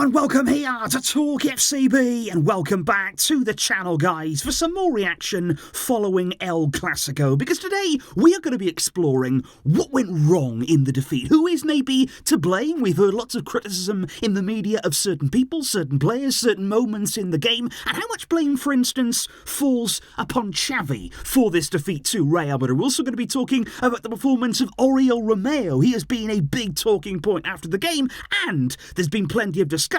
and welcome here to Talk FCB, and welcome back to the channel, guys, for some more reaction following El Clasico, because today we are going to be exploring what went wrong in the defeat. Who is maybe to blame? We've heard lots of criticism in the media of certain people, certain players, certain moments in the game, and how much blame, for instance, falls upon Xavi for this defeat to Real Madrid. We're also going to be talking about the performance of Oriol Romeo. He has been a big talking point after the game, and there's been plenty of discussion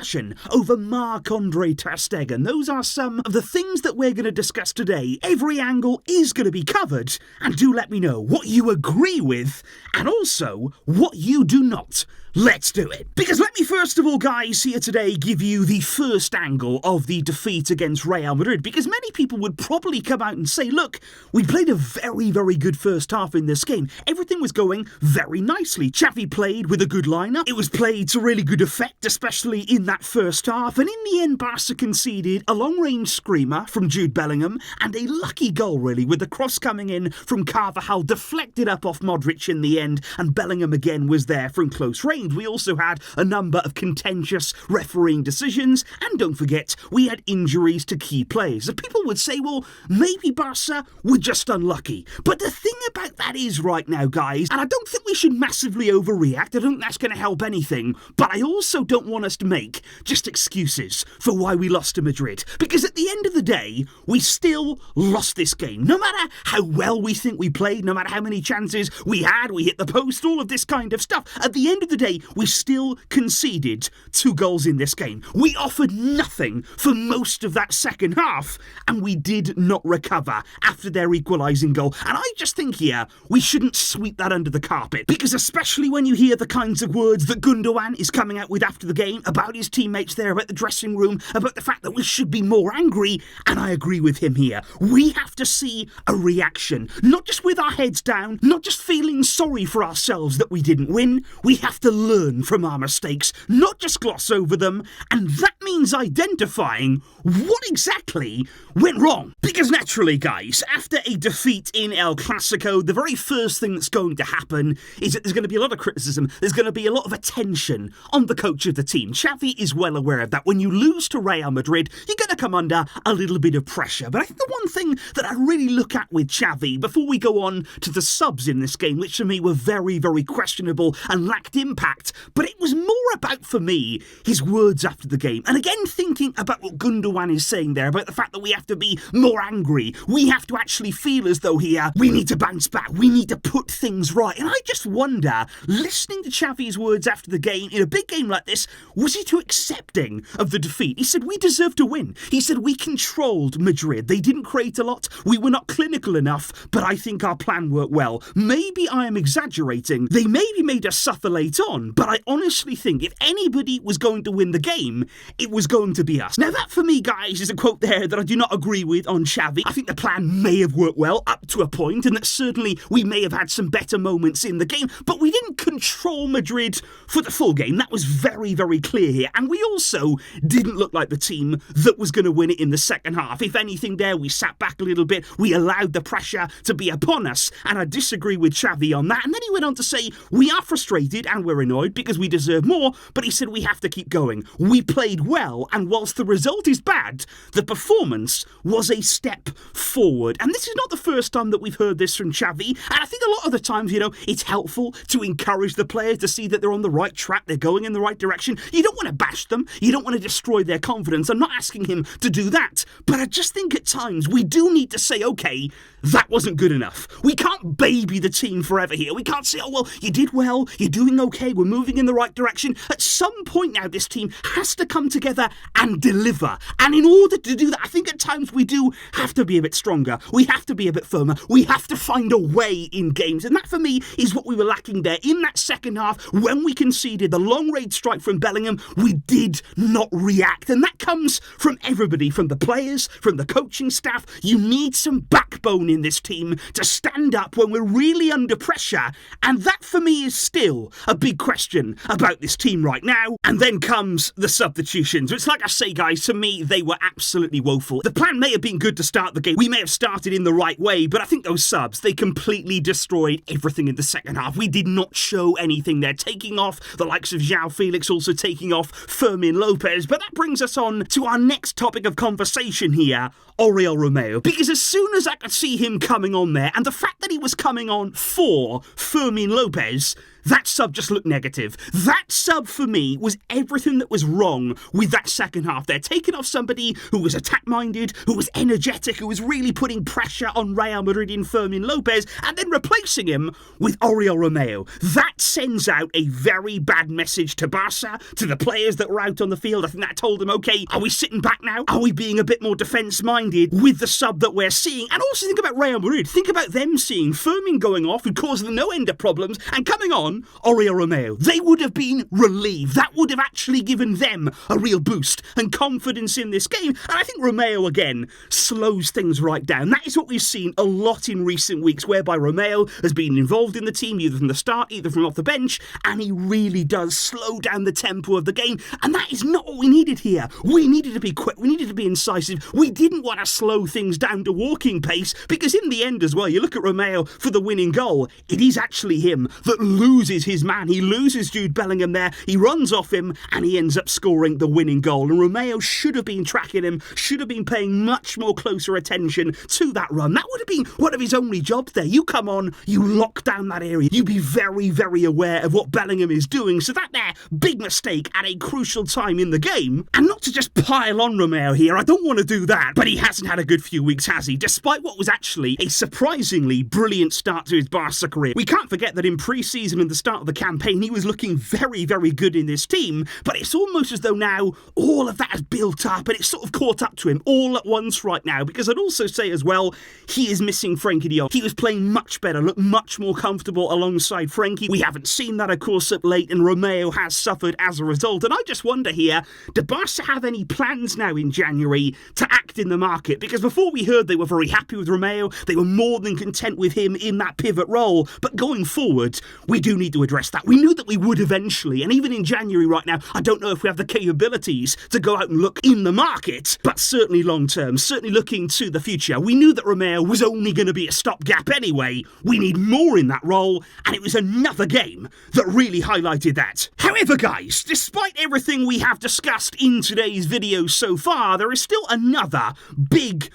over Marc-Andre ter Stegen. Those are some of the things that we're going to discuss today. Every angle is going to be covered, and do let me know what you agree with and also what you do not. Let's do it. Because let me first of all, guys, here today give you the first angle of the defeat against Real Madrid, because many people would probably come out and say, look, we played a very, very good first half in this game. Everything was going very nicely. Xavi played with a good lineup. It was played to really good effect, especially in that first half. And in the end, Barca conceded a long-range screamer from Jude Bellingham and a lucky goal, really, with the cross coming in from Carvajal, deflected up off Modric in the end, and Bellingham again was there from close range. We also had a number of contentious refereeing decisions, and don't forget, we had injuries to key players. So people would say, well, maybe Barca were just unlucky. But the thing about that is right now, guys, and I don't think we should massively overreact, I don't think that's going to help anything, but I also don't want us to make just excuses for why we lost to Madrid. Because at the end of the day, we still lost this game. No matter how well we think we played, no matter how many chances we had, we hit the post, all of this kind of stuff, at the end of the day, we still conceded 2 goals in this game. We offered nothing for most of that second half, and we did not recover after their equalising goal. And I just think here, we shouldn't sweep that under the carpet, because especially when you hear the kinds of words that Gundogan is coming out with after the game, about his teammates there, about the dressing room, about the fact that we should be more angry, and I agree with him here. We have to see a reaction, not just with our heads down, not just feeling sorry for ourselves that we didn't win. We have to learn from our mistakes, not just gloss over them, and that means identifying what exactly went wrong. Because naturally, guys, after a defeat in El Clasico, the very first thing that's going to happen is that there's going to be a lot of criticism, there's going to be a lot of attention on the coach of the team. Xavi is well aware of that. When you lose to Real Madrid, you're going to come under a little bit of pressure. But I think the one thing that I really look at with Xavi, before we go on to the subs in this game, which for me were very, very questionable and lacked impact, but it was more about, for me, his words after the game. And again, thinking about what Gundogan is saying there, about the fact that we have to be more angry. We have to actually feel as though here, we need to bounce back. We need to put things right. And I just wonder, listening to Xavi's words after the game, in a big game like this, was he too accepting of the defeat? He said, we deserve to win. He said, we controlled Madrid. They didn't create a lot. We were not clinical enough, but I think our plan worked well. Maybe I am exaggerating. They maybe made us suffer late on, but I honestly think if anybody was going to win the game, it was going to be us. Now that, for me, guys, is a quote there that I do not agree with on Xavi. I think the plan may have worked well up to a point, and that certainly we may have had some better moments in the game, but we didn't control Madrid for the full game. That was very, very clear here. And we also didn't look like the team that was going to win it in the second half. If anything there, we sat back a little bit. We allowed the pressure to be upon us, and I disagree with Xavi on that. And then he went on to say, we are frustrated and we're annoyed because we deserve more, but he said we have to keep going. We played well, and whilst the result is bad, the performance was a step forward. And this is not the first time that we've heard this from Xavi, and I think a lot of the times, it's helpful to encourage the players to see that they're on the right track, they're going in the right direction. You don't want to bash them, you don't want to destroy their confidence. I'm not asking him to do that, but I just think at times we do need to say, okay, that wasn't good enough. We can't baby the team forever here. We can't say, oh, well, you did well, you're doing okay, we're moving in the right direction. At some point now, this team has to come together and deliver. And in order to do that, I think at times we do have to be a bit stronger. We have to be a bit firmer. We have to find a way in games. And that, for me, is what we were lacking there. In that second half, when we conceded the long-range strike from Bellingham, we did not react. And that comes from everybody, from the players, from the coaching staff. You need some backbone in this team to stand up when we're really under pressure. And that, for me, is still a big question about this team right now. And then comes the substitution. seconds, which, like I say, guys, to me, they were absolutely woeful. The plan may have been good to start the game. We may have started in the right way, but I think those subs, they completely destroyed everything in the second half. We did not show anything there. Taking off the likes of João Felix, also taking off Fermin Lopez. But that brings us on to our next topic of conversation here, Oriol Romeu. Because as soon as I could see him coming on there, and the fact that he was coming on for Fermin Lopez, that sub just looked negative. That sub for me was everything that was wrong with that second half there. Taking off somebody who was attack-minded, who was energetic, who was really putting pressure on Real Madrid in Fermin Lopez, and then replacing him with Oriol Romeu. That sends out a very bad message to Barca, to the players that were out on the field. I think that told them, okay, are we sitting back now? Are we being a bit more defence-minded with the sub that we're seeing? And also think about Real Madrid. Think about them seeing Fermin going off and causing no end of problems, and coming on Oriol Romeu. They would have been relieved. That would have actually given them a real boost and confidence in this game. And I think Romeu, again, slows things right down. That is what we've seen a lot in recent weeks, whereby Romeu has been involved in the team, either from the start, either from off the bench, and he really does slow down the tempo of the game. And that is not what we needed here. We needed to be quick. We needed to be incisive. We didn't want to slow things down to walking pace, because in the end as well, you look at Romeu for the winning goal, it is actually him that loses his man. He loses Jude Bellingham there. He runs off him and he ends up scoring the winning goal. And Romeu should have been tracking him, should have been paying much more closer attention to that run. That would have been one of his only jobs there. You come on, you lock down that area. You be very, very aware of what Bellingham is doing. So that there, big mistake at a crucial time in the game. And not to just pile on Romeu here, I don't want to do that, but he hasn't had a good few weeks, has he? Despite what was actually a surprisingly brilliant start to his Barca career. We can't forget that in pre-season and the start of the campaign, he was looking very, very good in this team, but it's almost as though now all of that has built up and it's sort of caught up to him all at once right now, because I'd also say as well, he is missing Frenkie de Jong. He was playing much better, looked much more comfortable alongside Frenkie. We haven't seen that, of course, up late, and Romeu has suffered as a result. And I just wonder here, do Barca have any plans now in January to act in the market? Because before we heard they were very happy with Romeu, they were more than content with him in that pivot role, but going forward, we do need to address that. We knew that we would eventually, and even in January right now, I don't know if we have the capabilities to go out and look in the market, but certainly long term, certainly looking to the future. We knew that Romeu was only going to be a stopgap anyway. We need more in that role, and it was another game that really highlighted that. However, guys, despite everything we have discussed in today's video so far, there is still another big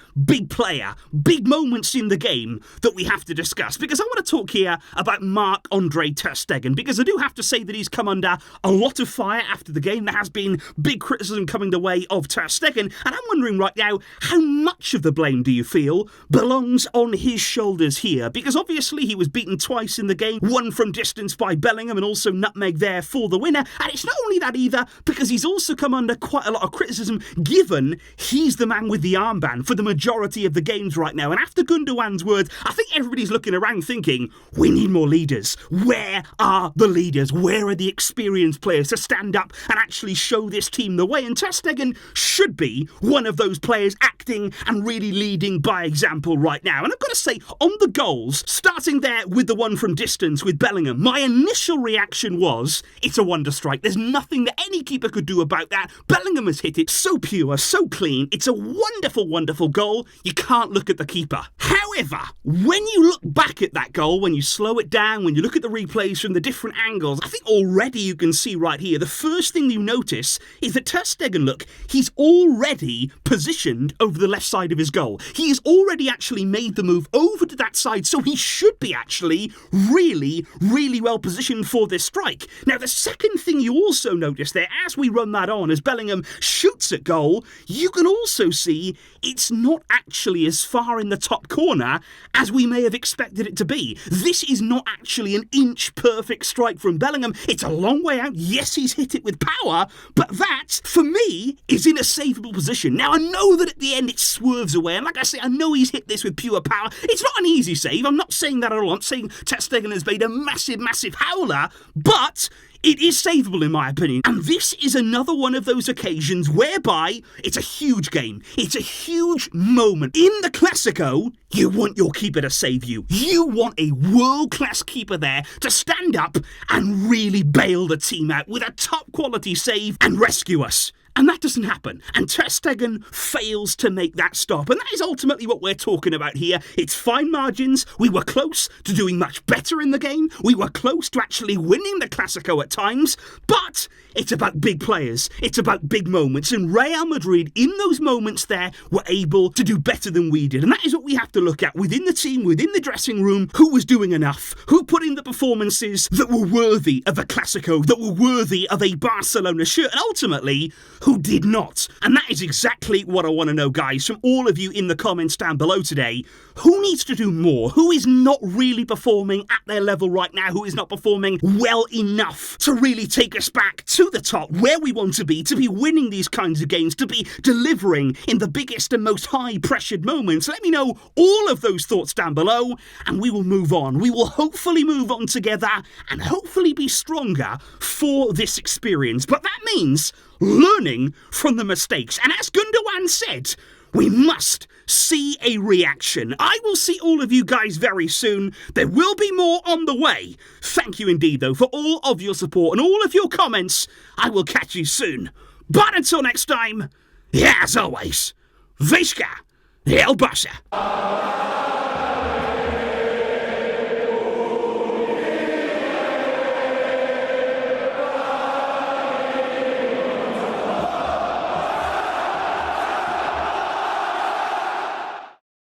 player, big moments in the game that we have to discuss, because I want to talk here about Marc-Andre ter Stegen, because I do have to say that he's come under a lot of fire after the game. There has been big criticism coming the way of ter Stegen, and I'm wondering right now, how much of the blame do you feel belongs on his shoulders here? Because obviously he was beaten twice in the game, one from distance by Bellingham and also nutmeg there for the winner, and it's not only that either, because he's also come under quite a lot of criticism, given he's the man with the armband for the majority of the games right now. And after Gundogan's words, I think everybody's looking around thinking, we need more leaders. Where are the leaders? Where are the experienced players to stand up and actually show this team the way? And ter Stegen should be one of those players acting and really leading by example right now. And I've got to say, on the goals, starting there with the one from distance with Bellingham, my initial reaction was, it's a wonder strike. There's nothing that any keeper could do about that. Bellingham has hit it so pure, so clean. It's a wonderful, wonderful goal. You can't look at the keeper. However, when you look back at that goal, when you slow it down, when you look at the replays from the different angles, I think already you can see right here, the first thing you notice is that ter Stegen, look, he's already positioned over the left side of his goal. He has already actually made the move over to that side, so he should be actually really, really well positioned for this strike. Now, the second thing you also notice there, as we run that on, as Bellingham shoots at goal, you can also see it's not actually as far in the top corner as we may have expected it to be. This is not actually an inch perfect strike from Bellingham. It's a long way out. Yes, he's hit it with power, but that, for me, is in a savable position. Now, I know that at the end it swerves away, and like I say, I know he's hit this with pure power. It's not an easy save. I'm not saying that at all. I'm saying ter Stegen has made a massive, massive howler, but it is savable in my opinion. And this is another one of those occasions whereby it's a huge game. It's a huge moment. In the Clasico, you want your keeper to save you. You want a world-class keeper there to stand up and really bail the team out with a top-quality save and rescue us. And that doesn't happen. And Ter Stegen fails to make that stop. And that is ultimately what we're talking about here. It's fine margins. We were close to doing much better in the game. We were close to actually winning the Clásico at times. But it's about big players. It's about big moments. And Real Madrid, in those moments there, were able to do better than we did. And that is what we have to look at within the team, within the dressing room. Who was doing enough? Who put in the performances that were worthy of a Clásico, that were worthy of a Barcelona shirt? And ultimately, who did not? And that is exactly what I want to know, guys, from all of you in the comments down below today. Who needs to do more? Who is not really performing at their level right now? Who is not performing well enough to really take us back to the top, where we want to be winning these kinds of games, to be delivering in the biggest and most high-pressured moments? Let me know all of those thoughts down below, and we will move on. We will hopefully move on together and hopefully be stronger for this experience. But that means learning from the mistakes. And as Gundogan said, we must see a reaction. I will see all of you guys very soon. There will be more on the way. Thank you indeed, though, for all of your support and all of your comments. I will catch you soon. But until next time, as always, Visca El Barça.